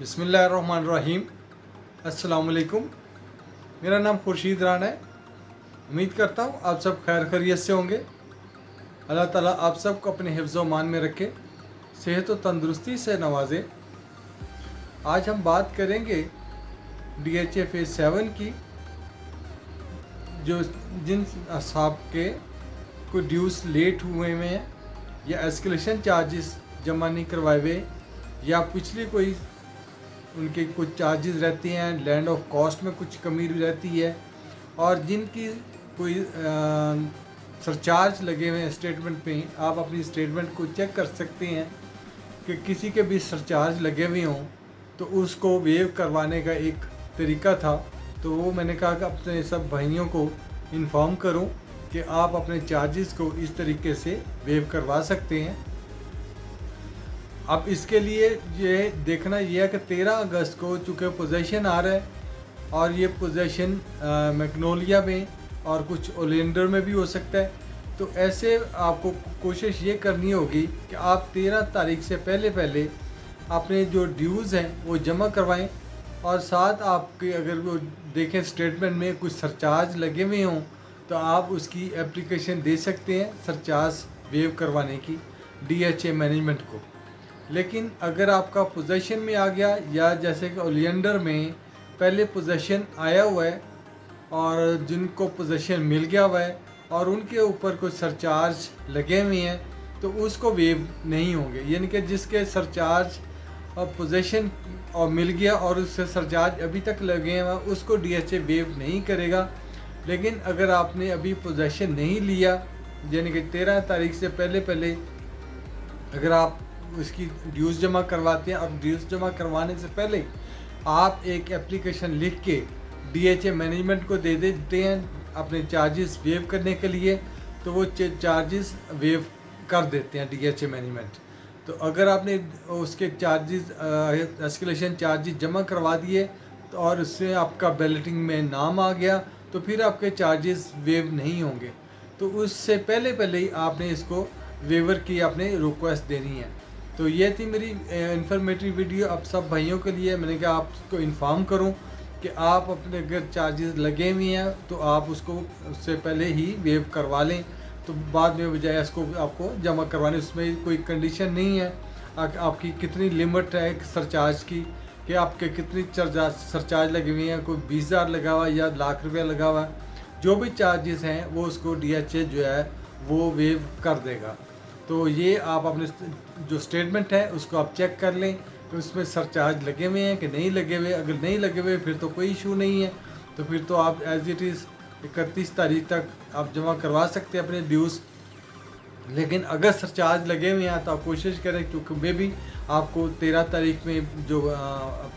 बिस्मिल्लाहिर्रहमानिर्रहीम। अस्सलाम वालेकुम। मेरा नाम खुर्शीद राना है। उम्मीद करता हूँ आप सब खैर खैरियत से होंगे। अल्लाह ताला आप सबको अपने हिफ्ज़ व मान में रखे, सेहत व तंदुरुस्ती से नवाजे। आज हम बात करेंगे DHA फेज़ 7 की, जो जिन असाब के कोई ड्यूस लेट हुए हैं या एस्केलेशन चार्जेस जमा नहीं करवाए हुए या पिछली कोई उनके कुछ चार्जेस रहते हैं, लैंड ऑफ कॉस्ट में कुछ कमी रहती है, और जिनकी कोई सरचार्ज लगे हुए हैं स्टेटमेंट में। आप अपनी स्टेटमेंट को चेक कर सकते हैं कि किसी के भी सरचार्ज लगे हुए हों तो उसको वेव करवाने का एक तरीका था। तो वो मैंने कहा कि अपने सब भाइयों को इन्फॉर्म करूं कि आप अपने चार्जेस को इस तरीके से वेव करवा सकते हैं। अब इसके लिए ये देखना ये है कि 13 अगस्त को चूँकि पोजेशन आ रहा है, और ये पोजेशन मैग्नोलिया में और कुछ ओलियंडर में भी हो सकता है। तो ऐसे आपको कोशिश ये करनी होगी कि आप 13 तारीख से पहले अपने जो ड्यूज़ हैं वो जमा करवाएं, और साथ आपके अगर वो देखें स्टेटमेंट में कुछ सरचार्ज लगे हुए हों तो आप उसकी एप्लीकेशन दे सकते हैं सरचार्ज वेव करवाने की DHA मैनेजमेंट को। लेकिन अगर आपका पोजेशन में आ गया, या जैसे कि ओलियंडर में पहले पोजेशन आया हुआ है और जिनको पोजेशन मिल गया हुआ है और उनके ऊपर कुछ सरचार्ज लगे हुए हैं, तो उसको वेव नहीं होंगे। यानी कि जिसके सरचार्ज और पोजेशन और मिल गया और उससे सरचार्ज अभी तक लगे हैं उसको DHA वेव नहीं करेगा। लेकिन अगर आपने अभी पोजेशन नहीं लिया, यानी कि 13 तारीख से पहले अगर आप उसकी ड्यूज़ जमा करवाते हैं, और ड्यूज़ जमा करवाने से पहले आप एक एप्लीकेशन लिख के DHA मैनेजमेंट को दे देते हैं अपने चार्जेस वेव करने के लिए, तो वो चार्जेस वेव कर देते हैं DHA मैनेजमेंट। तो अगर आपने उसके चार्जेस एस्केलेशन चार्जेस जमा करवा दिए तो और उससे आपका बैलेटिंग में नाम आ गया, तो फिर आपके चार्जेस वेव नहीं होंगे। तो उससे पहले ही आपने इसको वेवर की आपने रिक्वेस्ट देनी है। तो ये थी मेरी इंफॉर्मेटिव वीडियो आप सब भाइयों के लिए। मैंने कहा आपको इन्फॉर्म करूं कि आप अपने अगर चार्जेस लगे हुए हैं तो आप उसको उससे पहले ही वेव करवा लें, तो बाद में बजाय इसको आपको जमा करवाने। उसमें कोई कंडीशन नहीं है आपकी कितनी लिमिट है सरचार्ज की, कि आपके कितनी सरचार्ज लगे हुए हैं, कोई 20,000 लगा हुआ है या लाख रुपया लगा हुआ है, जो भी चार्जेस हैं वो उसको DHA जो है वो वेव कर देगा। तो ये आप अपने जो स्टेटमेंट है उसको आप चेक कर लें कि उसमें सरचार्ज लगे हुए हैं कि नहीं लगे हुए। अगर नहीं लगे हुए फिर तो कोई इशू नहीं है, तो फिर तो आप एज इट इज़ 31 तारीख तक आप जमा करवा सकते हैं अपने ड्यूज़। लेकिन अगर सरचार्ज लगे हुए हैं तो आप कोशिश करें, क्योंकि मे भी आपको 13 तारीख में जो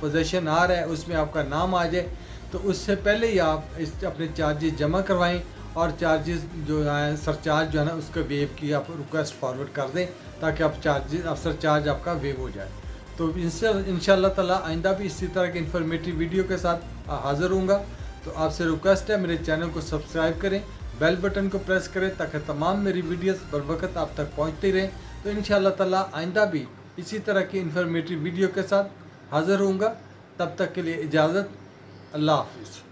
पोजेशन आ रहा है उसमें आपका नाम आ जाए, तो उससे पहले ही आप इस अपने चार्जेस जमा करवाएं, और चार्जेस जो है सरचार्ज जो है ना उसका वेव की आप रिक्वेस्ट फॉरवर्ड कर दें, ताकि आप सरचार्ज आपका वेव हो जाए। तो इंशाअल्लाह ताला आइंदा भी इसी तरह के इन्फॉर्मेटिव वीडियो के साथ हाज़िर होऊंगा। तो आपसे रिक्वेस्ट है मेरे चैनल को सब्सक्राइब करें, बेल बटन को प्रेस करें, ताकि तमाम मेरी वीडियोस बर वक्त आप तक पहुँचती रहें। तो इंशाअल्लाह ताला आइंदा भी इसी तरह की इन्फॉर्मेटिव वीडियो के साथ हाज़िर होऊंगा। तब तक के लिए इजाज़त, अल्लाह हाफिज़।